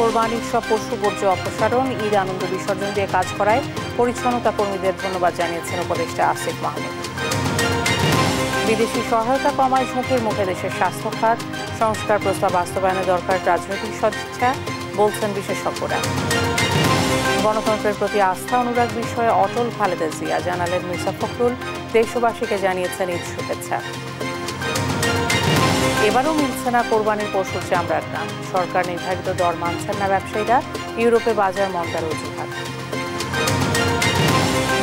কোরবানির সব পশু বর্জ্য অপসারণ, ঈদ আনন্দ বিসর্জন দিয়ে কাজ করায় পরিচ্ছন্নতা কর্মীদের ধন্যবাদ জানিয়েছেন উপদেষ্টা আসিফ মাহমুদ। বিদেশি সহায়তা কমায় ঝুঁকির মুখে দেশের স্বাস্থ্য খাত, সংস্কার প্রস্তাব বাস্তবায়নে দরকার রাজনৈতিক সদিচ্ছা বলছেন বিশেষজ্ঞরা। গণতন্ত্রের প্রতি আস্থা অনুরাগ বিষয়ে অটল খালেদা জিয়া, জানালেন মির্জা ফখরুল, দেশবাসীকে জানিয়েছেন ঈদ শুভেচ্ছা। এবারও মিলছে না কোরবানির পশুর চামড়ার দাম, সরকার নির্ধারিত দর মানছেন না ব্যবসায়ীরা, ইউরোপে বাজার মন্দার অজুহাত।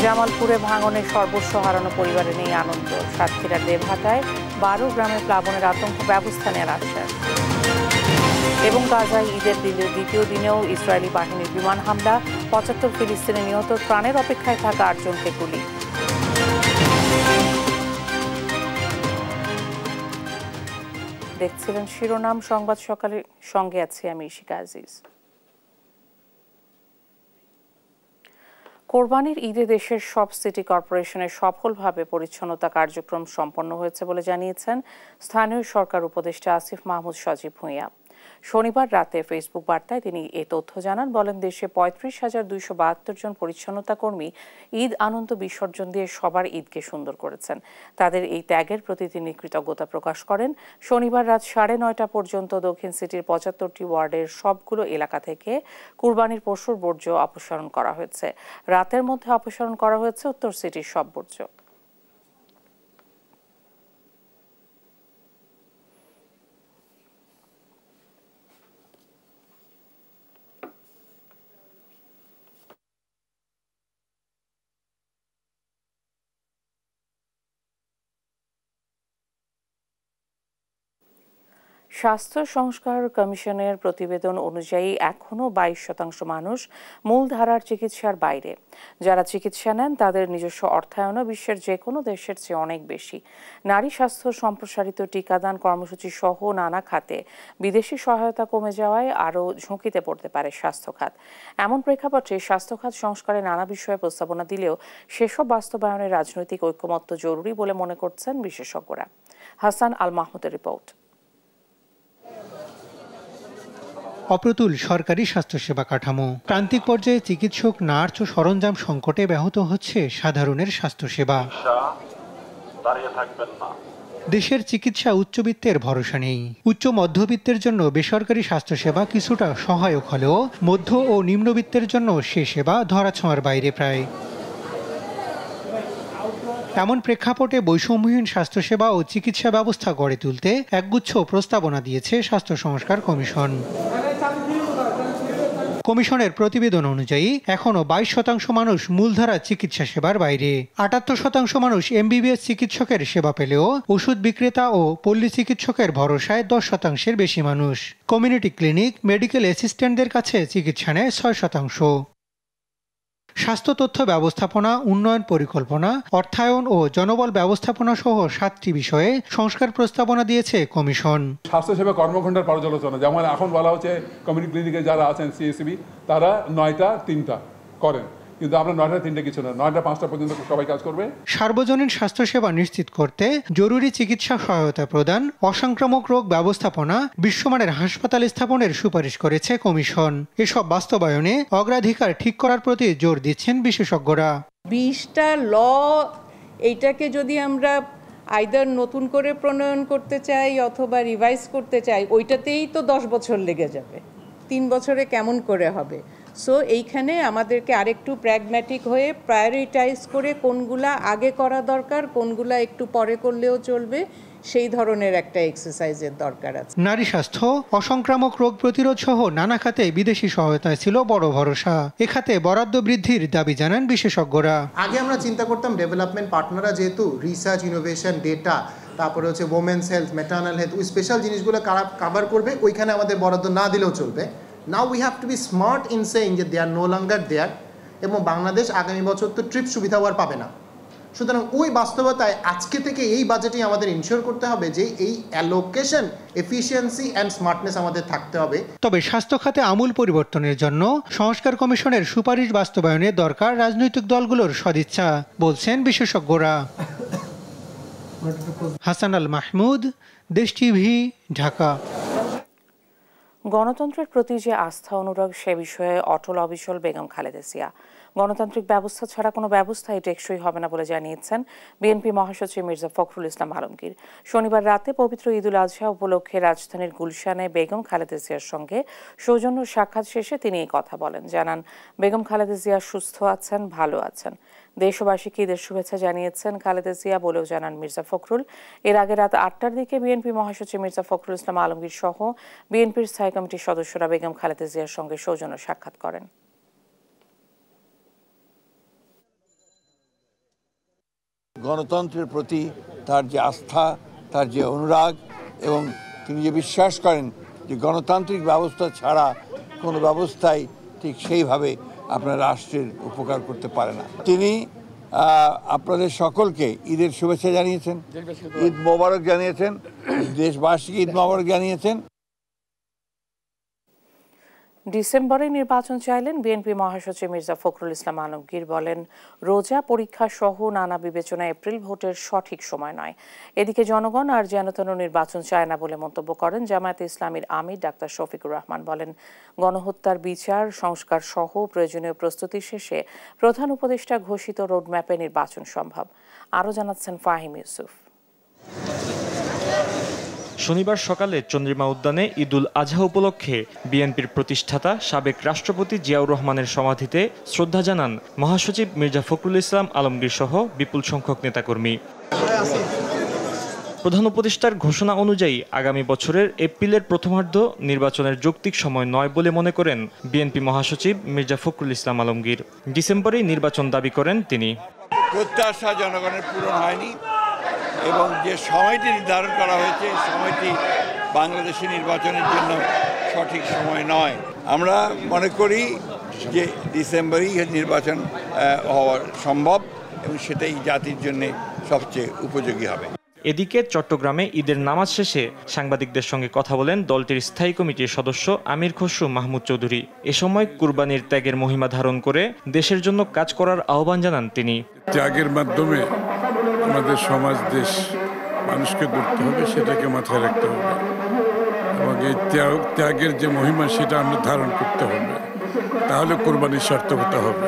জামালপুরে ভাঙনে সর্বস্ব হারানো পরিবারে নেই আনন্দ, সাতক্ষীরার দেবহাটায় 12 গ্রামের প্লাবনের আতঙ্ক, ব্যবস্থা নেওয়ার আশ্বাস। এবং গাজায় ঈদের দ্বিতীয় দিনেও ইসরায়েলি বাহিনীর বিমান হামলা, 75 ফিলিস্তিনি নিহত, প্রাণের অপেক্ষায় থাকা 8 জনকে গুলি। দেখছিলেন শিরোনাম সংবাদ সকালে, সঙ্গে আছি আমি ইশিকা আজিজ। কোরবানির ঈদে দেশের সব সিটি কর্পোরেশনে সফলভাবে পরিচ্ছন্নতা কার্যক্রম সম্পন্ন হয়েছে বলে জানিয়েছেন স্থানীয় সরকার উপদেষ্টা আসিফ মাহমুদ সজীব ভূঁইয়া। শনিবার রাতে ফেসবুক বার্তায় তিনি এ তথ্য জানান। বলেন, দেশে 35,272 জন পরিচ্ছন্নতা কর্মী ঈদ আনন্দ বিসর্জন দিয়ে সবার ঈদকে সুন্দর করেছেন। তাদের এই ত্যাগের প্রতি তিনি কৃতজ্ঞতা প্রকাশ করেন। শনিবার রাত 9:30 পর্যন্ত দক্ষিণ সিটির 75টি ওয়ার্ডের সবগুলো এলাকা থেকে কুরবানির পশুর বর্জ্য অপসারণ করা হয়েছে। রাতের মধ্যে অপসারণ করা হয়েছে উত্তর সিটির সব বর্জ্য। স্বাস্থ্য সংস্কার কমিশনের প্রতিবেদন অনুযায়ী এখনও 22% মানুষ মূলধারার চিকিৎসার বাইরে। যারা চিকিৎসা নেন তাদের নিজস্ব অর্থায়নও বিশ্বের যে কোনো দেশের চেয়ে অনেক বেশি। নারী স্বাস্থ্য সম্প্রসারিত টিকাদান কর্মসূচি সহ নানা খাতে বিদেশি সহায়তা কমে যাওয়ায় আরও ঝুঁকিতে পড়তে পারে স্বাস্থ্য খাত। এমন প্রেক্ষাপটে স্বাস্থ্য খাত সংস্কারে নানা বিষয়ে প্রস্তাবনা দিলেও সেসব বাস্তবায়নের রাজনৈতিক ঐকমত্য জরুরি বলে মনে করছেন বিশেষজ্ঞরা। হাসান আল মাহমুদের রিপোর্ট। অপ্রতুল সরকারি স্বাস্থ্যসেবা কাঠামো, প্রান্তিক পর্যায়ে চিকিৎসক, নার্স ও সরঞ্জাম সংকটে ব্যাহত হচ্ছে সাধারণের স্বাস্থ্যসেবা। দেশের চিকিৎসা উচ্চবিত্তের ভরসা নেই। উচ্চ মধ্যবিত্তের জন্য বেসরকারি স্বাস্থ্যসেবা কিছুটা সহায়ক হলেও মধ্য ও নিম্নবিত্তের জন্য সে সেবা ধরাছোঁয়ার বাইরে প্রায়। এমন প্রেক্ষাপটে বৈষম্যহীন স্বাস্থ্যসেবা ও চিকিৎসা ব্যবস্থা গড়ে তুলতে একগুচ্ছ প্রস্তাবনা দিয়েছে স্বাস্থ্য সংস্কার কমিশন। কমিশনের প্রতিবেদন অনুযায়ী এখনও 22% মানুষ মূলধারা চিকিৎসা সেবার বাইরে। 78% মানুষ এমবিবিএস চিকিৎসকের সেবা পেলেও ওষুধ বিক্রেতা ও পল্লী চিকিৎসকের ভরসায় 10%-এর বেশি মানুষ। কমিউনিটি ক্লিনিক, মেডিকেল অ্যাসিস্ট্যান্টদের কাছে চিকিৎসা নেয় 6%। স্বাস্থ্য তথ্য ব্যবস্থাপনা, উন্নয়ন পরিকল্পনা, অর্থায়ন ও জনবল ব্যবস্থাপনা সহ 7টি বিষয়ে সংস্কার প্রস্তাবনা দিয়েছে কমিশন। স্বাস্থ্যসেবা কর্মঘণ্টার পর্যালোচনা, যেমন এখন বলা হচ্ছে কমিউনিটি ক্লিনিকে যারা আছেন সিএসসিবি তারা 9টা 3টা করেন, কিন্তু আমরা 9টা 3টা কিছু না, 9টা 5টা পর্যন্ত সবাই কাজ করবে। সার্বজনীন স্বাস্থ্যসেবা নিশ্চিত করতে জরুরি চিকিৎসা সহায়তা প্রদান, অসংক্রামক রোগ ব্যবস্থাপনা, বিশ্বমানের হাসপাতাল স্থাপনের সুপারিশ করেছে কমিশন। এসব বাস্তবায়নে অগ্রাধিকার ঠিক করার প্রতি জোর দিচ্ছেন বিশেষজ্ঞরা। 20টা ল, এইটাকে যদি আমরা আইদার নতুন করে প্রণয়ন করতে চাই অথবা রিভাইজ করতে চাই, ওইটাতেই তো 10 বছর লেগে যাবে। 3 বছরে কেমন করে হবে? সো এইখানে আমাদেরকে আরেকটু প্র্যাগম্যাটিক হয়ে প্রায়োরিটাইজ করে কোনগুলা আগে করা দরকার, কোনগুলা একটু পরে করলেও চলবে, সেই ধরনের একটা এক্সারসাইজের দরকার আছে। নারী স্বাস্থ্য, অসংক্রামক রোগ প্রতিরোধ সহ নানা খাতে বিদেশি সহায়তায় ছিল বড় ভরসা। এ খাতে বরাদ্দ বৃদ্ধির দাবি জানান বিশেষজ্ঞরা। আগে আমরা চিন্তা করতাম ডেভেলপমেন্ট পার্টনাররা যেহেতু রিসার্চ, ইনোভেশন, ডেটা, তারপরে হচ্ছে ওমেন্স হেলথ, ম্যাটার্নাল হেলথ, ওই স্পেশাল জিনিসগুলো কাভার করবে, ওইখানে আমাদের বরাদ্দ না দিলেও চলবে। Now we have to be smart in saying that they are no longer there, এবং বাংলাদেশ আগামী বছর তো ট্রিপ সুবিধা আর পাবে না। সুতরাং ওই বাস্তবতায় আজকে থেকে এই বাজেটে আমাদের ইনশিওর করতে হবে যে এই অ্যালোকেশন, এফিসিয়েন্সি অ্যান্ড স্মার্টনেস আমাদের থাকতে হবে। তবে স্বাস্থ্য খাতে আমূল পরিবর্তনের জন্য সংস্কার কমিশনের সুপারিশ বাস্তবায়নের দরকার রাজনৈতিক দলগুলোর সদিচ্ছা, বলছেন বিশেষজ্ঞরা। হাসান আল মাহমুদ, দেশ টিভি, ঢাকা। গণতন্ত্রের প্রতি যে আস্থা অনুরাগ সে বিষয়ে অটল অবিচল বেগম খালেদা জিয়া। গণতান্ত্রিক ব্যবস্থা ছাড়া কোনো ব্যবস্থাই টেকসই হবে না বলে জানিয়েছেন বিএনপি মহাসচিব মির্জা ফখরুল ইসলাম আলমগীর। শনিবার রাতে পবিত্র ঈদুল আজহা উপলক্ষে রাজধানীর গুলশানে বেগম খালেদা জিয়ার সঙ্গে সৌজন্য সাক্ষাৎ শেষে তিনি এই কথা বলেন। জানান, বেগম খালেদা জিয়া সুস্থ আছেন, ভালো আছেন। দেশবাসীকে ঈদের শুভেচ্ছা জানিয়েছেন খালেদা জিয়া বলেও জানান মির্জা ফখরুল। এর আগে রাত ৮টার দিকে বিএনপি মহাসচিব মির্জা ফখরুল ইসলাম আলমগীর সহ বিএনপির স্থায়ী কমিটির সদস্যরা বেগম খালেদা জিয়ার সঙ্গে সৌজন্য সাক্ষাৎ করেন। গণতন্ত্রের প্রতি তার যে আস্থা, তার যে অনুরাগ এবং তিনি যে বিশ্বাস করেন যে গণতান্ত্রিক ব্যবস্থা ছাড়া কোনো ব্যবস্থাই ঠিক সেইভাবে আপনার রাষ্ট্রের উপকার করতে পারে না। তিনি আপনাদের সকলকে ঈদের শুভেচ্ছা জানিয়েছেন, ঈদ মোবারক জানিয়েছেন, দেশবাসীকে ঈদ মোবারক জানিয়েছেন। ডিসেম্বরে নির্বাচন চাইলেন বিএনপি মহাসচিব মির্জা ফখরুল ইসলাম আলমগীর। বলেন, রোজা, পরীক্ষা সহ নানা বিবেচনায় এপ্রিল ভোটের সঠিক সময় নয়। এদিকে জনগণ আর যেনতেন নির্বাচন চায় না বলে মন্তব্য করেন জামায়াতে ইসলামীর আমির ডাক্তার শফিকুর রহমান। বলেন, গণহত্যার বিচার, সংস্কার সহ প্রয়োজনীয় প্রস্তুতি শেষে প্রধান উপদেষ্টা ঘোষিত রোডম্যাপে নির্বাচন সম্ভব। আরও জানাচ্ছেন ফাহিম ইউসুফ। শনিবার সকালে চন্দ্রিমা উদ্যানে ঈদুল আজহা উপলক্ষে বিএনপির প্রতিষ্ঠাতা সাবেক রাষ্ট্রপতি জিয়াউর রহমানের সমাধিতে শ্রদ্ধা জানান মহাসচিব মির্জা ফখরুল ইসলাম আলমগীর সহ বিপুল সংখ্যক নেতাকর্মী। প্রধান উপদেষ্টার ঘোষণা অনুযায়ী আগামী বছরের এপ্রিলের প্রথমার্ধ নির্বাচনের যৌক্তিক সময় নয় বলে মনে করেন বিএনপি মহাসচিব মির্জা ফখরুল ইসলাম আলমগীর। ডিসেম্বরেই নির্বাচন দাবি করেন তিনি। প্রত্যাশা জনগণের পূরণ হয়নি এবং যে সময়টি নির্ধারণ করা হয়েছে সময়টি বাংলাদেশের নির্বাচনের জন্য সঠিক সময় নয়। আমরা মনে করি যে ডিসেম্বরেই নির্বাচন হওয়া সম্ভব এবং সেটাই জাতির জন্য সবচেয়ে উপযোগী হবে। এদিকে চট্টগ্রামে ঈদের নামাজ শেষে সাংবাদিকদের সঙ্গে কথা বলেন দলটির স্থায়ী কমিটির সদস্য আমির খসরু মাহমুদ চৌধুরী। এ সময় কুরবানির ত্যাগের মহিমা ধারণ করে দেশের জন্য কাজ করার আহ্বান জানান তিনি। ত্যাগের মাধ্যমে আমাদের সমাজ, দেশ, মানুষকে গড়তে হবে, সেটাকে মাথায় রাখতে হবে এবং এই ত্যাগের যে মহিমা সেটা আমরা ধারণ করতে হবে, তাহলে কোরবানির সার্থকতা হবে।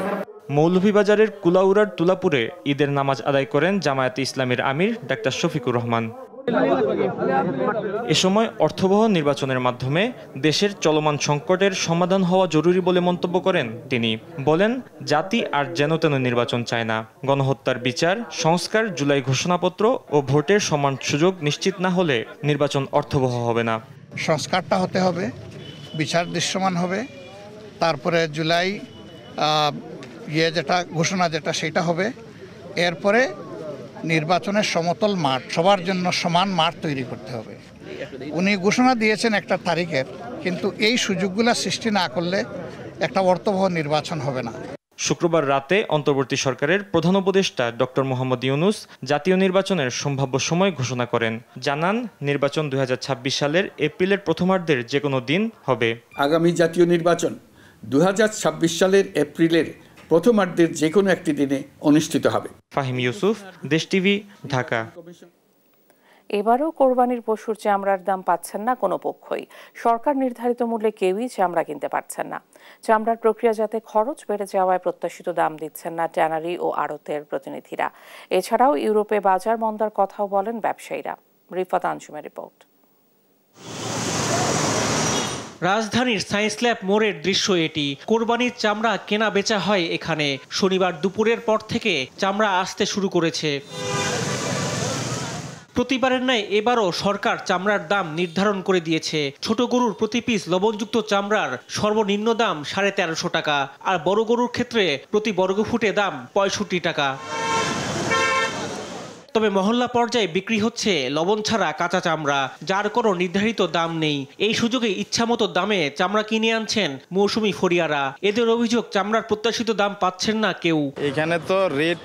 মৌলভীবাজারের কুলাউড়ার তুলাপুরে ঈদের নামাজ আদায় করেন জামায়াতে ইসলামীর আমির ডাক্তার শফিকুর রহমান। এ সময় অর্থবহ নির্বাচনের মাধ্যমে দেশের চলমান সংকটের সমাধান হওয়া জরুরি বলে মন্তব্য করেন তিনি। বলেন, জাতি আর যেনতেন নির্বাচন চায় না। গণহত্যার বিচার, সংস্কার, জুলাই ঘোষণাপত্র ও ভোটের সমান সুযোগ নিশ্চিত না হলে নির্বাচন অর্থবহ হবে না। সংস্কারটা হতে হবে, বিচার দৃশ্যমান হবে, তারপরে জুলাই ঘোষণা যেটা সেটা হবে। এরপরে নির্বাচনের সমতল মাঠ, সবার জন্য সমান মাঠ তৈরি করতে হবে। উনি ঘোষণা দিয়েছেন একটা তারিখের, কিন্তু এই সুযোগগুলো সৃষ্টি না করলে একটা অর্থবহ নির্বাচন হবে না। শুক্রবার রাতে অন্তর্বর্তী সরকারের প্রধান উপদেষ্টা ডক্টর মোহাম্মদ ইউনূস জাতীয় নির্বাচনের সম্ভাব্য সময় ঘোষণা করেন। জানান, নির্বাচন 2026 সালের এপ্রিলের প্রথমার্ধের যে কোনো দিন হবে। আগামী জাতীয় নির্বাচন 2026 সালের এপ্রিলের প্রথমার্ধের যে কোনো একটি দিনে অনুষ্ঠিত হবে। ফাহিম ইউসুফ, দেশ টিভি, ঢাকা। এবারও কোরবানির পশুর চামড়ার দাম পাচ্ছেন না কোনো পক্ষই। সরকার নির্ধারিত মূল্যে কেউই চামড়া কিনতে পারছেন না। চামড়ার প্রক্রিয়াজাতে খরচ বেড়ে যাওয়ায় প্রত্যাশিত দাম দিচ্ছেন না ট্যানারি ও আড়তের প্রতিনিধিরা। এছাড়াও ইউরোপে বাজার মন্দার কথাও বলেন ব্যবসায়ীরা। রিফাত আঞ্জুমের রিপোর্ট। রাজধানীর সায়েন্স ল্যাব মোড়ের দৃশ্য এটি। কোরবানির চামড়া কেনা বেচা হয় এখানে। শনিবার দুপুরের পর থেকে চামড়া আসতে শুরু করেছে। প্রতিবারের ন্যায় এবারও সরকার চামড়ার দাম নির্ধারণ করে দিয়েছে। ছোট গরুর প্রতি পিস লবণযুক্ত চামড়ার সর্বনিম্ন দাম 1350 টাকা, আর বড় গরুর ক্ষেত্রে প্রতি বর্গফুটে দাম 65 টাকা। তবে মহল্লা পর্যায়ে বিক্রি হচ্ছে লবণ ছাড়া কাঁচা চামড়া, যার কোনো নির্ধারিত দাম নেই। এই সুযোগে ইচ্ছামতো দামে চামড়া কিনে আনছেন মৌসুমি ফরিয়ারা। এদের অভিযোগ, চামড়ার প্রত্যাশিত দাম পাচ্ছেন না কেউ। এখানে তো রেট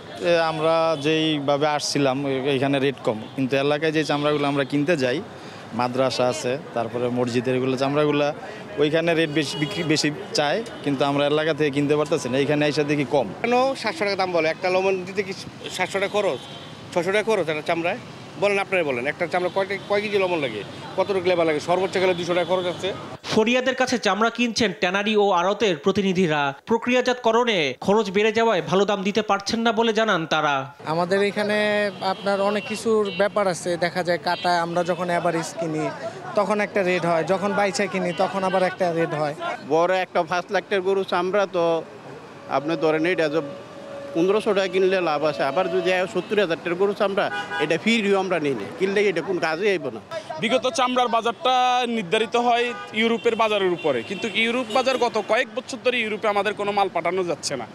আমরা যেইভাবে আসছিলাম এখানে রেট কম, কিন্তু এলাকায় যে চামড়াগুলো আমরা কিনতে যাই, মাদ্রাসা আছে, তারপরে মসজিদের এগুলো চামড়াগুলো, ওইখানে রেট বেশি চায়, কিন্তু আমরা এলাকা থেকে কিনতে পারতেছি না। এইখানে এসে দেখি কম। কেন 700 টাকা দাম বলে? একটা লবণ দিতে কি 700 টাকা খরচ, 600 টাকা খরচ একটা চামড়ায়? বলেন, আপনারা বলেন, একটা চামড়া কয় কেজি লবণ লাগে, কত লেবার লাগে? সর্বোচ্চ গেলে 200 টাকা খরচ আছে। ফরিয়াদের কাছে চামড়া কিনছেন ট্যানারি ও আড়তের প্রতিনিধিরা। প্রক্রিয়াজাতকরণে খরচ বেড়ে যাওয়ায় ভালো দাম দিতে পারছেন না বলে জানান তারা। আমাদের এখানে আপনার অনেক কিছুর ব্যাপার আছে, দেখা যায় কাটা আমরা যখন অ্যাভারেজ কিনি তখন একটা রেট হয়, যখন বাইচা কিনি তখন আবার একটা রেট হয়। বড় একটা 5 লাখ টাকার গরু চামড়া তো আপনি ধরেন এটা 1500 টাকা কিনলে লাভ আছে, আবার যদি 70,000 টাকার গরু চামড়া এটা ফিরিও আমরা নিই না, কিনলে এটা কোন কাজে আইব না। বিগত চামড়ার বাজারটা নির্ধারিত হয় ইউরোপের বাজারের উপরে, কিন্তু ইউরোপ বাজার গত কয়েক বছর ধরে ইউরোপে আমাদের কোনো মাল পাঠানো যাচ্ছে না।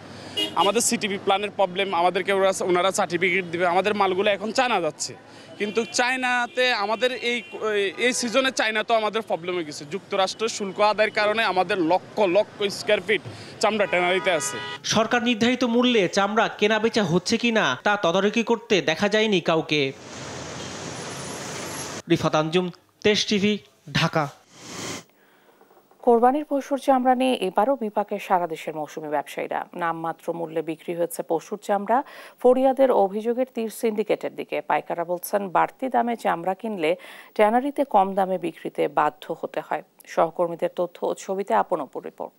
আমাদের সিটিপি প্ল্যানের প্রবলেম, আমাদেরকে ওনারা সার্টিফিকেট দিবে, আমাদের মালগুলো এখন চায়না যাচ্ছে, কিন্তু চায়নাতে আমাদের এই সিজনে চায়না তো আমাদের প্রবলেম হয়ে গেছে। যুক্তরাষ্ট্রের শুল্ক আদায়ের কারণে আমাদের লক্ষ লক্ষ স্কোয়ার ফিট চামড়া ট্যানারিতে আছে। সরকার নির্ধারিত মূল্যে চামড়া কেনা বেচা হচ্ছে কিনা তা তদারকি করতে দেখা যায়নি কাউকে। রিফাত আঞ্জুম, দেশ টিভি, ঢাকা। কোরবানির পশুর চামড়া নিয়ে এবারও বিপাকে সারা দেশের মৌসুমী ব্যবসায়ীরা। নামমাত্র মূল্যে বিক্রি হয়েছে পশুর চামড়া। ফরিয়াদের অভিযোগের তীর সিন্ডিকেটের দিকে। পাইকাররা বলছেন বাড়তি দামে চামড়া কিনলে ট্যানারিতে কম দামে বিক্রিতে বাধ্য হতে হয়। সহকর্মীদের তথ্য ও ছবিতে আপন অপুর রিপোর্ট।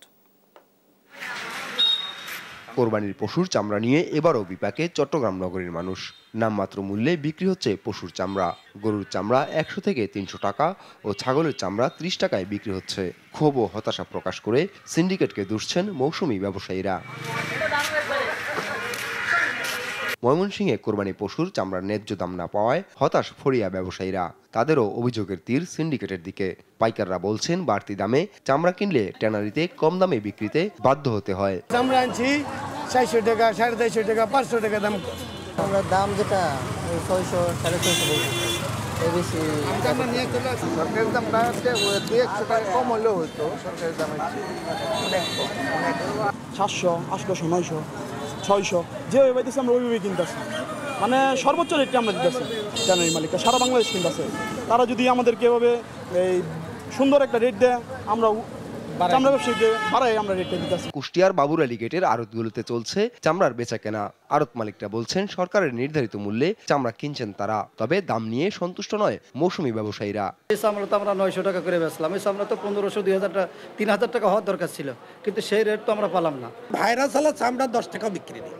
কোরবানির পশুর চামড়া নিয়ে এবারও বিপাকে চট্টগ্রাম নগরীর মানুষ। নামমাত্র মূল্যে বিক্রি হচ্ছে পশুর চামড়া। গরুর চামড়া 100 থেকে 300 টাকা ও ছাগলের চামড়া 30 টাকায় বিক্রি হচ্ছে। ক্ষোভ ও হতাশা প্রকাশ করে সিন্ডিকেটকে দুষছেন মৌসুমী ব্যবসায়ীরা। ময়মনসিংহে কোরবানি পশুর চামড়ার ন্যায্য দাম না পাওয়ায় হতাশ ফরিয়া ব্যবসায়ীরা। তাদেরও অভিযোগের তীর সিন্ডিকেটের দিকে। পাইকাররা বলছেন বাড়তি দামে চামড়া কিনলে ট্যানারিতে কম দামে বিক্রিতে বাধ্য হতে হয়। চামড়া আনছি 400 টাকা, 450 টাকা, 500 টাকা দাম। আমরা দাম যেটা 600, 650 বলছি, এই বেশি সরকারের দাম না হচ্ছে 200 টাকা কম হলেও হতো। সরকারের দাম অনেক কম, 700, 800, 900, 600 যেভাবে দিচ্ছে আমরা ওইভাবেই কিনতেছি। মানে সর্বোচ্চ রেটটা আমরা দিতেছি। ট্যানারি মালিকরা সারা বাংলাদেশ কিনতেছে, তারা যদি আমাদেরকে এভাবে এই সুন্দর একটা রেট দেয় আমরা চামড়া ব্যবসায়ীকে বাড়াই আমরা রেটটা দিতেছি। কুষ্টিয়ার বাবুর আলী গেটের আড়তগুলোতে চলছে চামড়ার বেচা কেনা। আড়ত মালিকরা বলছেন সরকারের নির্ধারিত মূল্যে চামড়া কিনছেন তারা, তবে দাম নিয়ে সন্তুষ্ট নয় মৌসুমী ব্যবসায়ীরা। এই চামড়া তো আমরা 900 টাকা করে বেচলাম, এই চামড়া তো 1500, 2000 টাকা, 3000 টাকা হওয়ার দরকার ছিল, কিন্তু সেই রেট তো আমরা পেলাম না। ভাইরাস হলে চামড়া 10 টাকা বিক্রি নেই,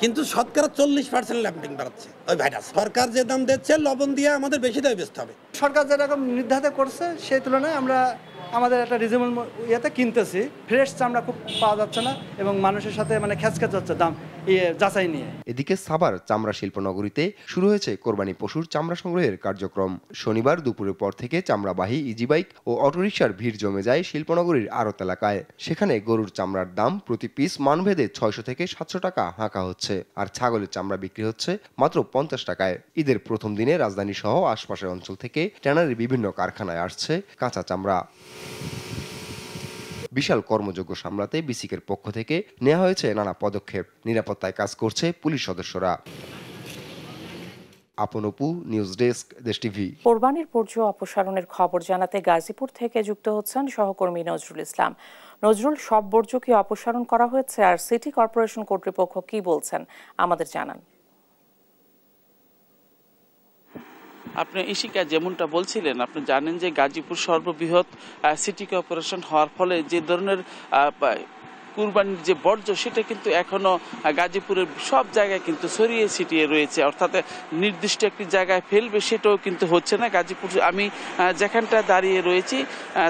কিন্তু শতকরা 40% ল্যাম্পিং বাড়াচ্ছে ওই ভাইরাস। সরকার যে দাম দিচ্ছে লবণ দিয়ে আমাদের বেশি দামে বেচতে হবে। সরকার যেরকম নির্ধারিত করছে সেই তুলনায় আমরা আমাদের একটা রিজনেবল ইয়েতে কিনতেছি। ফ্রেশ চামড়া খুব পাওয়া যাচ্ছে না এবং মানুষের সাথে মানে খ্যাচখ্যাচ হচ্ছে দাম যাচাই নিয়ে। এদিকে সাভার চামড়া শিল্পনগরীতে শুরু হয়েছে কোরবানি পশুর চামড়া সংগ্রহের কার্যক্রম। শনিবার দুপুরের পর থেকে চামড়াবাহী ইজিবাইক ও অটোরিকশার ভিড় জমে যায় শিল্পনগরীর আড়ত এলাকায়। সেখানে গরুর চামড়ার দাম প্রতি পিস মানভেদে 600 থেকে 700 টাকা হাঁকা হচ্ছে, আর ছাগলের চামড়া বিক্রি হচ্ছে মাত্র 50 টাকায়। ঈদের প্রথম দিনে রাজধানী সহ আশপাশের অঞ্চল থেকে ট্যানারির বিভিন্ন কারখানায় আসছে কাঁচা চামড়া। বিশাল কর্মযজ্ঞ সামলাতে বিসিকের পক্ষ থেকে নেওয়া হয়েছে নানা পদক্ষেপ। নিরাপত্তায় কাজ করছে পুলিশ সদস্যরা। আপন অপু, নিউজ ডেস্ক, দেশ টিভি। কোরবানির বর্জ্য অপসারণের খবর জানাতে গাজীপুর থেকে যুক্ত হচ্ছেন সহকর্মী নজরুল ইসলাম। নজরুল, সব বর্জ্য কি অপসারণ করা হয়েছে, আর সিটি কর্পোরেশন কর্তৃপক্ষ কি বলছেন আমাদের জানান। আপনি ইশিকা যেমনটা বলছিলেন, আপনি জানেন যে গাজীপুর সর্ববৃহৎ সিটি কর্পোরেশন হওয়ার ফলে যে ধরনের কুরবানির যে বর্জ্য সেটা কিন্তু এখনো গাজীপুরের সব জায়গায় কিন্তু ছড়িয়ে ছিটিয়ে রয়েছে, অর্থাৎ নির্দিষ্ট একটি জায়গায় ফেলবে সেটাও কিন্তু হচ্ছে না। গাজীপুর আমি যেখানটা দাঁড়িয়ে রয়েছি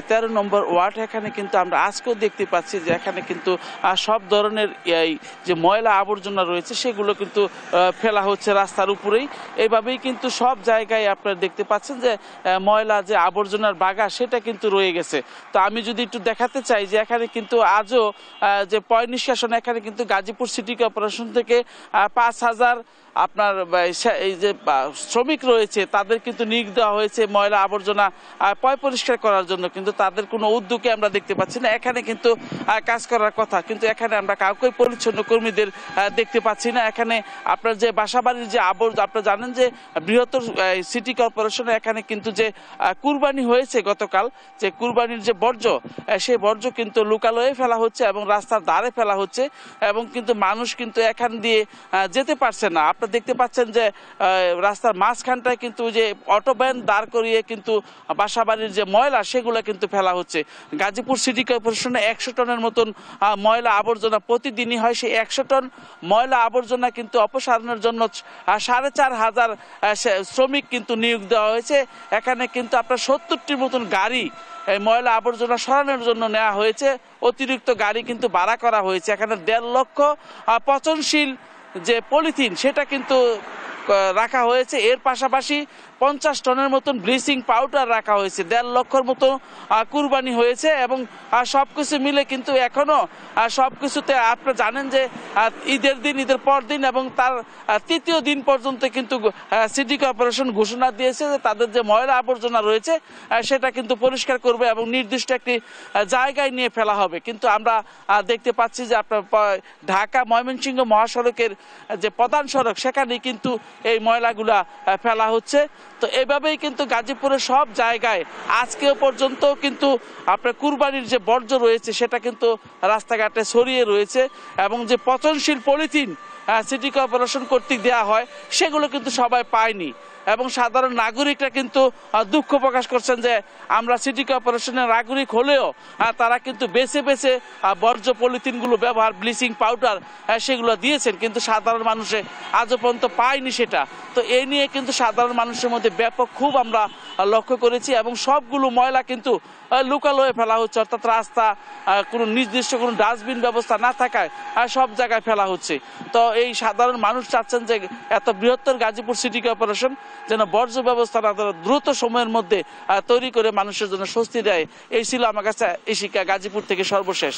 13 নম্বর ওয়ার্ড, এখানে কিন্তু আমরা আজকেও দেখতে পাচ্ছি যে এখানে কিন্তু সব ধরনের এই যে ময়লা আবর্জনা রয়েছে সেগুলো কিন্তু ফেলা হচ্ছে রাস্তার উপরেই। এইভাবেই কিন্তু সব জায়গায় আপনারা দেখতে পাচ্ছেন যে ময়লা যে আবর্জনার বাগা সেটা কিন্তু রয়ে গেছে। তো আমি যদি একটু দেখাতে চাই যে এখানে কিন্তু আজও যে পয় নিষ্কাশন, এখানে কিন্তু গাজীপুর সিটি কর্পোরেশন থেকে 5000 আপনার এই যে শ্রমিক রয়েছে তাদের কিন্তু নিয়োগ দেওয়া হয়েছে ময়লা আবর্জনা পয় পরিষ্কার করার জন্য, কিন্তু তাদের কোনো উদ্যোগে আমরা দেখতে পাচ্ছি না। এখানে কিন্তু কাজ করার কথা, কিন্তু এখানে আমরা কাউকে পরিচ্ছন্ন কর্মীদের দেখতে পাচ্ছি না। এখানে আপনার যে বাসাবাড়ির যে আবর্জনা, আপনারা জানেন যে বৃহত্তর সিটি কর্পোরেশনে এখানে কিন্তু যে কুরবানি হয়েছে গতকাল, যে কুরবানির যে বর্জ্য সেই বর্জ্য কিন্তু লোকালয়ে ফেলা হচ্ছে এবং রাস্তার ধারে ফেলা হচ্ছে, এবং কিন্তু মানুষ কিন্তু এখান দিয়ে যেতে পারছে না। আপনারা আপনারা দেখতে পাচ্ছেন যে রাস্তার মাঝখানটায় কিন্তু যে অটো ভ্যান দাঁড় করিয়ে কিন্তু বাসাবাড়ির যে ময়লা সেগুলো কিন্তু ফেলা হচ্ছে। গাজীপুর সিটি কর্পোরেশনে 100 টনের মতন ময়লা আবর্জনা প্রতিদিনই হয়। সেই 100 টন ময়লা আবর্জনা কিন্তু অপসারণের জন্য 4,500 শ্রমিক কিন্তু নিয়োগ দেওয়া হয়েছে। এখানে কিন্তু আপনার 70টির মতন গাড়ি এই ময়লা আবর্জনা সরানোর জন্য নেওয়া হয়েছে। অতিরিক্ত গাড়ি কিন্তু ভাড়া করা হয়েছে। এখানে 1.5 লক্ষ পচনশীল যে পলিথিন সেটা কিন্তু রাখা হয়েছে। এর পাশাপাশি 50 টনের মতন ব্লিচিং পাউডার রাখা হয়েছে। 1.5 লক্ষর মতো কুরবানি হয়েছে এবং সবকিছু মিলে কিন্তু এখনো সবকিছুতে আপনারা জানেন যে ঈদের দিন, ঈদের পর দিন এবং তার 3য় দিন পর্যন্ত কিন্তু সিটি কর্পোরেশন ঘোষণা দিয়েছে যে তাদের যে ময়লা আবর্জনা রয়েছে সেটা কিন্তু পরিষ্কার করবে এবং নির্দিষ্ট একটি জায়গায় নিয়ে ফেলা হবে। কিন্তু আমরা দেখতে পাচ্ছি যে আপনার ঢাকা ময়মনসিংহ মহাসড়কের যে প্রধান সড়ক সেখানে কিন্তু এই ময়লাগুলা ফেলা হচ্ছে। তো এভাবেই কিন্তু গাজীপুরের সব জায়গায় আজকেও পর্যন্ত কিন্তু আপনার কুরবানির যে বর্জ্য রয়েছে সেটা কিন্তু রাস্তাঘাটে ছড়িয়ে রয়েছে এবং যে পচনশীল পলিথিন সিটি কর্পোরেশন কর্তৃক দেওয়া হয় সেগুলো কিন্তু সবাই পায়নি এবং সাধারণ নাগরিকরা কিন্তু দুঃখ প্রকাশ করছেন যে আমরা সিটি কর্পোরেশনের নাগরিক হলেও তারা কিন্তু বেছে বেছে বর্জ্য পলিথিনগুলো ব্যবহার, ব্লিচিং পাউডার সেগুলো দিয়েছেন, কিন্তু সাধারণ মানুষে আজও পর্যন্ত পায়নি সেটা। তো এই নিয়ে কিন্তু সাধারণ মানুষের মধ্যে ব্যাপক ক্ষোভ আমরা লক্ষ্য করেছি এবং সবগুলো ময়লা কিন্তু লোকালয়ে ফেলা হচ্ছে, অর্থাৎ রাস্তা কোনো নির্দিষ্ট কোনো ডাস্টবিন ব্যবস্থা না থাকায় সব জায়গায় ফেলা হচ্ছে। তো এই সাধারণ মানুষ চাচ্ছেন যে এত বৃহত্তর গাজীপুর সিটি কর্পোরেশন যেন বর্জ্য ব্যবস্থাটা দ্রুত সময়ের মধ্যে তৈরি করে মানুষের জন্য স্বস্তি দেয়। এই ছিল আমার কাছে ইশিকা গাজীপুর থেকে সর্বশেষ।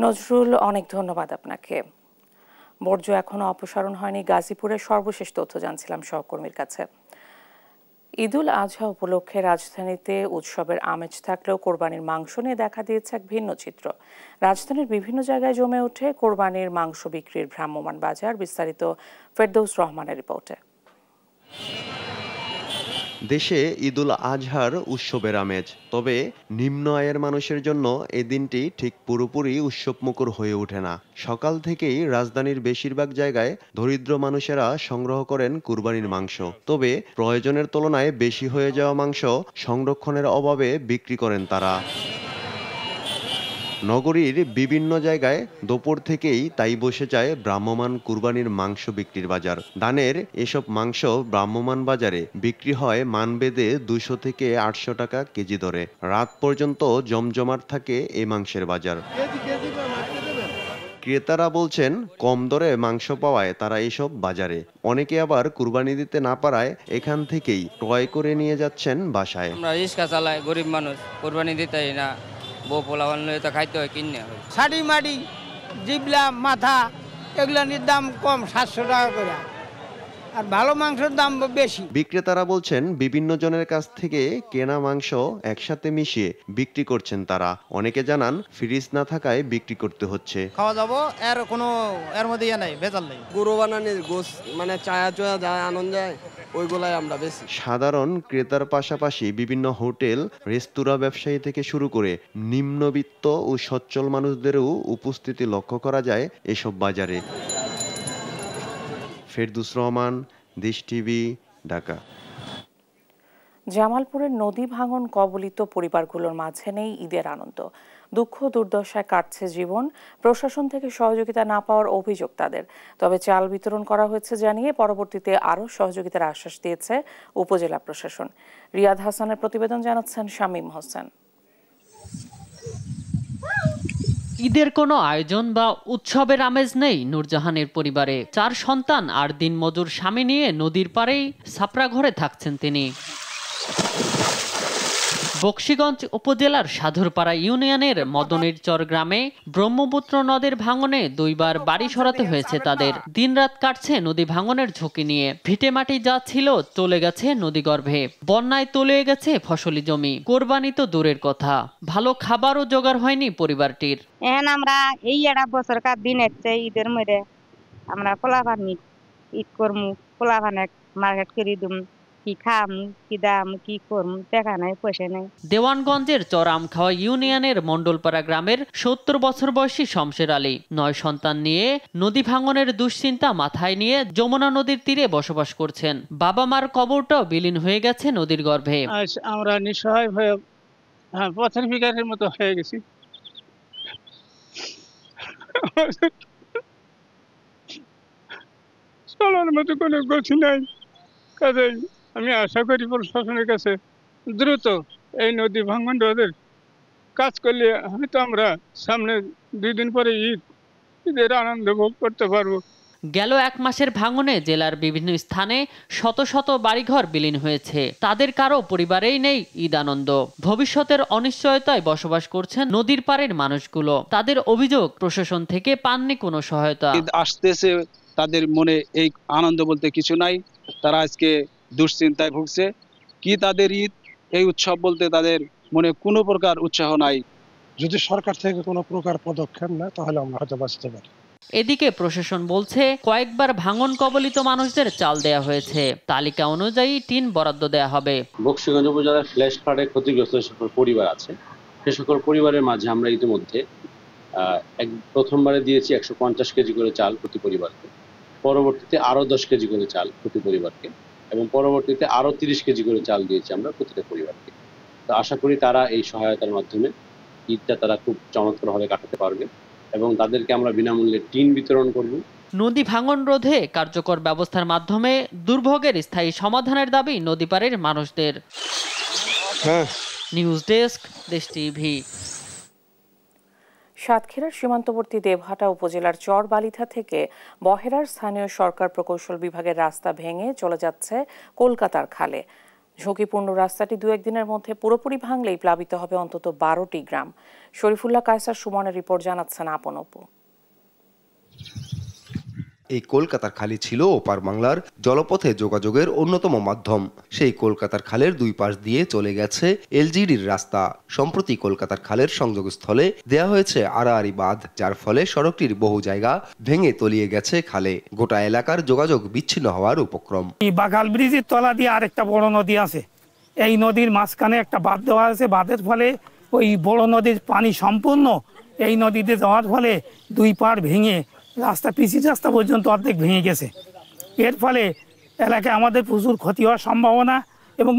নজরুল, অনেক ধন্যবাদ আপনাকে। বর্জ্য এখনো অপসারণ হয়নি, গাজীপুরের সর্বশেষ তথ্য জানছিলাম সহকর্মীর কাছে। ঈদুল আজহা উপলক্ষে রাজধানীতে উৎসবের আমেজ থাকলেও কোরবানির মাংস নিয়ে দেখা দিয়েছে এক ভিন্ন চিত্র। রাজধানীর বিভিন্ন জায়গায় জমে ওঠে কোরবানির মাংস বিক্রির ভ্রাম্যমাণ বাজার। বিস্তারিত ফেরদৌস রহমানের রিপোর্টে। দেশে ঈদুল আজহার উৎসবের আমেজ, তবে নিম্ন আয়ের মানুষের জন্য এই দিনটি ঠিক পুরোপুরি উৎসবমুখর হয়ে ওঠে না। সকাল থেকেই রাজধানীর বেশিরভাগ জায়গায় দরিদ্র মানুষেরা সংগ্রহ করেন কুরবানির মাংস, তবে প্রয়োজনের তুলনায় বেশি হয়ে যাওয়া মাংস সংরক্ষণের অভাবে বিক্রি করেন তারা। নগরীর বিভিন্ন জায়গায় দুপুর থেকেই তাই বসে যায় ভ্রাম্যমাণ কুরবানির মাংস বিক্রির বাজার। ধানের এসব মাংস ভ্রাম্যমাণ বাজারে বিক্রি হয় মানবেদে 200 থেকে 800 টাকা কেজি দরে। রাত পর্যন্ত জমজমাট থাকে এই মাংসের বাজার। ক্রেতারা বলছেন কম দরে মাংস পাওয়ায় তারা এসব বাজারে। অনেকে আবার কুরবানি দিতে না পারায় এখান থেকেই ক্রয় করে নিয়ে যাচ্ছেন বাসায়। আমরা রিক্সা চালাই, গরিব মানুষ, কুরবানি দিতেই না, বউ পোলাপান লইতে তো খাইতে হয়, কিনে হয়। শাড়ি মাড়ি, জিবলা, মাথা এগুলোর দাম কম, 700 টাকা করে, আর ভালো মাংসের দাম বেশি। বিক্রেতারা বলছেন বিভিন্ন জনের কাছ থেকে কেনা মাংস একসাথে মিশিয়ে বিক্রি করছেন তারা। অনেকে জানান ফ্রিজ না থাকায় বিক্রি করতে হচ্ছে। খাওয়া যাবো এর মধ্যে নাই, ভেজাল নেই। গরু বানানির গোস মানে চায়া চয়া যায়, আনন্দ যায়, ওইগুলাই আমরা বেশি। সাধারণ ক্রেতার পাশাপাশি বিভিন্ন হোটেল, রেস্তোরাঁ ব্যবসায়ী থেকে শুরু করে নিম্নবিত্ত ও সচ্ছল মানুষদেরও উপস্থিতি লক্ষ্য করা যায় এসব বাজারে। ফেরদৌস রহমান, দেশ টিভি, ঢাকা। জামালপুরের নদী ভাঙন কবলিত পরিবারগুলোর মাঝে নেই ঈদের আনন্দ। দুঃখ দুর্দশায় কাটছে জীবন। প্রশাসন থেকে সহযোগিতা না পাওয়ার অভিযোগ তাদের। তবে চাল বিতরণ করা হয়েছে জানিয়ে পরবর্তীতে আরও সহযোগিতার আশ্বাস দিয়েছে উপজেলা প্রশাসন। রিয়াদ হাসানের প্রতিবেদন জানাচ্ছেন শামীম হোসেন। ঈদের কোনো আয়োজন বা উৎসবের আমেজ নেই নূরজাহানের পরিবারে। 4 সন্তান আর দিনমজুর স্বামী নিয়ে নদীর পাড়েই ছাপড়া ঘরে থাকছেন তিনি। বকশীগঞ্জ উপজেলার সাধুরপাড়া ইউনিয়নের মদনেরচর গ্রামে ব্রহ্মপুত্র নদীর ভাঙনে 2 বার বাড়ি সরাতে হয়েছে তাদের। দিনরাত কাটছে নদী ভাঙনের ঝুঁকি নিয়ে। ভিটেমাটি যা ছিল চলে গেছে নদীগর্ভে। বন্যায় তলিয়ে গেছে ফসলি জমি। কোরবানি তো দূরের কথা, ভালো খাবারও জোগাড় হয়নি পরিবারটির। এখন আমরা এই একটা বছরকার দিন এসছে ঈদের মধ্যে আমরা পোলাপান ঈদ করমু, পোলাপানে মার্কেট করে দিম, কি খাম কি দাম কি করম টাকা নাই পয়সা নাই। দেওয়ানগঞ্জের চরামখাওয়া ইউনিয়নের মণ্ডলপাড়া গ্রামের ৭০ বছর বয়সী শমশের আলী ৯ সন্তান নিয়ে নদী ভাঙনের দুশ্চিন্তা মাথায় নিয়ে যমুনা নদীর তীরে বসবাস করছেন। বাবা মার কবরটাও বিলীন হয়ে গেছে নদীর গর্ভে। আমরা নিঃসহায় হয়ে পথের ভিখারির মতো হয়ে গেছি। চলার মতো কোনো গতি নাই। কাজেই আমি আশা করি প্রশাসনের কাছে দ্রুত এই নদী ভাঙন রোধের কাজ করলে হয়তো আমরা সামনে 2 দিন পরে ঈদের আনন্দ ভোগ করতে পারবো। গেল 1 মাসের ভাঙনে জেলার বিভিন্ন স্থানে শত শত বাড়িঘর বিলীন হয়েছে। তাদের কারো পরিবারেই নেই ঈদ আনন্দ। ভবিষ্যতের অনিশ্চয়তায় বসবাস করছেন নদীর পাড়ের মানুষগুলো। তাদের অভিযোগ প্রশাসন থেকে পাননি কোনো সহায়তা। ঈদ আসতেছে, তাদের মনে এই আনন্দ বলতে কিছু নাই। তারা আজকে দুশ্চিন্তায় ভুগছে। কি তাদের ঈদ, এই উৎসব বলতে তাদের মনে কোনো প্রকার উৎসাহ নাই। যদি সরকার থেকে কোনো প্রকার পদক্ষেপ নেয় তাহলে আমরা হয়তো বাঁচতে পারি। এদিকে প্রশাসন বলছে কয়েকবার ভাঙন কবলিত মানুষদের চাল দেয়া হয়েছে। তালিকা অনুযায়ী টিন বরাদ্দ দেয়া হবে। বকশীগঞ্জ উপজেলার ফ্ল্যাশ ফ্লাডে ক্ষতিগ্রস্ত যে সকল পরিবার আছে সে সকল পরিবারের মাঝে আমরা ইতিমধ্যে প্রথমবারে দিয়েছি 150 কেজি করে চাল প্রতি পরিবারকে, পরবর্তীতে আরো 10 কেজি করে চাল প্রতি পরিবারকে এবং পরবর্তীতে আরো 30 কেজি করে চাল দিয়েছি আমরা প্রতিটা পরিবারকে। তো আশা করি তারা এই সহায়তার মাধ্যমে ঈদটা তারা খুব চমৎকারভাবে কাটাতে পারবে এবং তাদেরকে আমরা বিনামূল্যে টিন বিতরণ করব। নদী ভাঙন রোধে কার্যকর ব্যবস্থার মাধ্যমে দুর্ভোগের স্থায়ী সমাধানের দাবি নদীপাড়ের মানুষদের। নিউজ ডেস্ক, দেশ টিভি। সাতক্ষীরার সীমান্তবর্তী দেবহাটা উপজেলার চরবালিথা থেকে বহেরার স্থানীয় সরকার প্রকৌশল বিভাগের রাস্তা ভেঙে চলে যাচ্ছে কলকাতার খালে। ঝুঁকিপূর্ণ রাস্তাটি 2-1 দিনের মধ্যে পুরোপুরি ভাঙলেই প্লাবিত হবে অন্তত 12টি গ্রাম। শরীফুল্লাহ কায়সার সুমনের রিপোর্ট জানাচ্ছেন আপন অপু। এই কলকাতার খালি ছিল ওপার বাংলার জলপথে যোগাযোগের অন্যতম মাধ্যম। সেই কলকাতার খালের 2 পাশ দিয়ে চলে গেছে এলজিডির রাস্তা। সম্প্রতি কলকাতার খালের সংযোগস্থলে দেয়া হয়েছে আড়াআড়ি বাঁধ, যার ফলে সড়কটির বহু জায়গা ভেঙে তলিয়ে গেছে খালে। গোটা এলাকার যোগাযোগ বিচ্ছিন্ন হওয়ার উপক্রম। বাগাল ব্রিজের তলা দিয়ে আরেকটা বড় নদী আছে, এই নদীর মাঝখানে একটা বাঁধ দেওয়া আছে। বাঁধের ফলে ওই বড় নদীর পানি সম্পূর্ণ এই নদীতে যাওয়ার ফলে 2 পাড় ভেঙে রাস্তা পিচের রাস্তা পর্যন্ত অর্ধেক ভেঙে গেছে। এর ফলে এলাকায় আমাদের প্রচুর ক্ষতি হওয়ার সম্ভাবনা এবং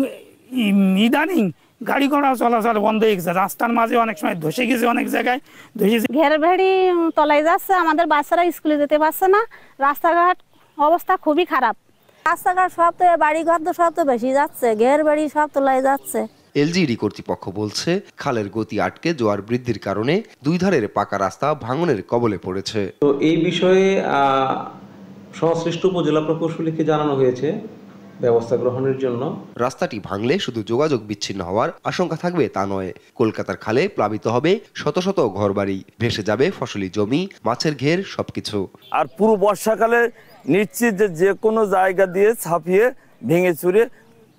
ইদানিং গাড়ি ঘোড়া চলাচল বন্ধ হয়ে গেছে। রাস্তার মাঝে অনেক সময় ধসে গেছে, অনেক জায়গায় ধসেছে। ঘের ভেড়ি তলায় যাচ্ছে, আমাদের বাচ্চারা স্কুলে যেতে পারছে না। রাস্তাঘাট অবস্থা খুবই খারাপ। রাস্তাঘাট সব তো বাড়িঘর তো সব তো বেশি যাচ্ছে, ঘের বাড়ি সব তলায় যাচ্ছে। এলজিডি কর্তৃপক্ষ বলছে খালের গতি আটকে জোয়ার বৃদ্ধির কারণে 2 ধারের পাকা রাস্তা ভাঙনের কবলে পড়েছে। তো এই বিষয়ে সংশ্লিষ্ট উপজেলা প্রকৌশলীকে জানানো হয়েছে ব্যবস্থা গ্রহণের জন্য। রাস্তাটি ভাঙলে শুধু যোগাযোগ বিচ্ছিন্ন হওয়ার আশঙ্কা থাকবে তা নয়, কলকাতার খালে প্লাবিত হবে শত শত ঘরবাড়ি, ভেসে যাবে ফসলি জমি, মাছের ঘের, সবকিছু। আর পুরো বর্ষাকালে নিশ্চিত যে কোনো জায়গা দিয়ে ছাপিয়ে ভেঙে চুরে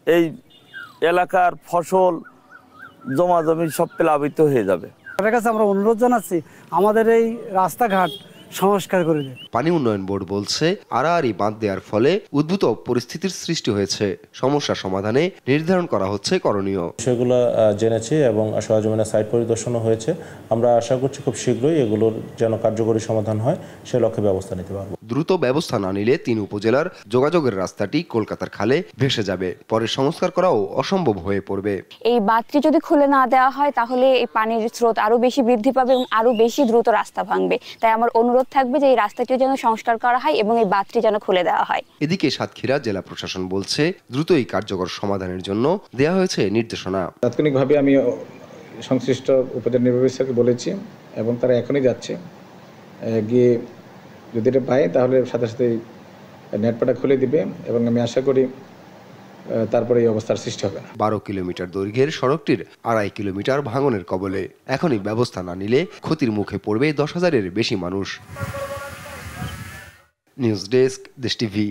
এই এলাকার ফসল জমা জমি সব প্লাবিত হয়ে যাবে। তাদের কাছে আমরা অনুরোধ জানাচ্ছি আমাদের এই রাস্তাঘাট সংস্কার করে দেয়। পানি উন্নয়ন বোর্ড বলছে আড়াআড়ি বাঁধ দেওয়ার ফলে উদ্ভূত পরিস্থিতির সৃষ্টি হয়েছে। সমস্যা সমাধানে নির্ধারণ করা হচ্ছে করণীয়। সেগুলো জেনেছি এবং সরেজমিনে সাইট পরিদর্শনও হয়েছে। আমরা আশা করছি খুব শীঘ্রই এগুলোর যেন কার্যকরী সমাধান হয় সে লক্ষ্যে ব্যবস্থা নিতে পারব। দ্রুত ব্যবস্থা না নিলে 3 উপজেলার যোগাযোগের রাস্তাটি কলকাতার খালে ভেসে যাবে। পরে সংস্কার করাও অসম্ভব হয়ে পড়বে। এই বাঁধটি যদি খুলে না দেওয়া হয় তাহলে এই পানির স্রোত আরো বেশি বৃদ্ধি পাবে এবং আরো বেশি দ্রুত রাস্তা ভাঙবে। তাই আমার অনুরোধ থাকবে যে এই রাস্তাটিও যেন সংস্কার করা হয় এবং এই বাঁধটি যেন খুলে দেওয়া হয়। এদিকে সাতক্ষীরা জেলা প্রশাসন বলছে দ্রুতই কার্যকর সমাধানের জন্য দেয়া হয়েছে নির্দেশনা। তাৎক্ষণিকভাবে আমি সংশ্লিষ্ট উপজেলা নির্বাহী অফিসারকে বলেছি এবং তারা এখনই যাচ্ছে, গিয়ে যদি এটা পায় তাহলে সাথে সাথে নেটপাটা খুলে দিবে এবং আমি আশা করি তারপরে এই অবস্থার সৃষ্টি হবে না। 12 কিলোমিটার দৈর্ঘ্যের সড়কটির 2.5 কিলোমিটার ভাঙনের কবলে। এখনই ব্যবস্থা না নিলে ক্ষতির মুখে পড়বে 10,000-এর বেশি মানুষ। নিউজ ডেস্ক, দেশ টিভি।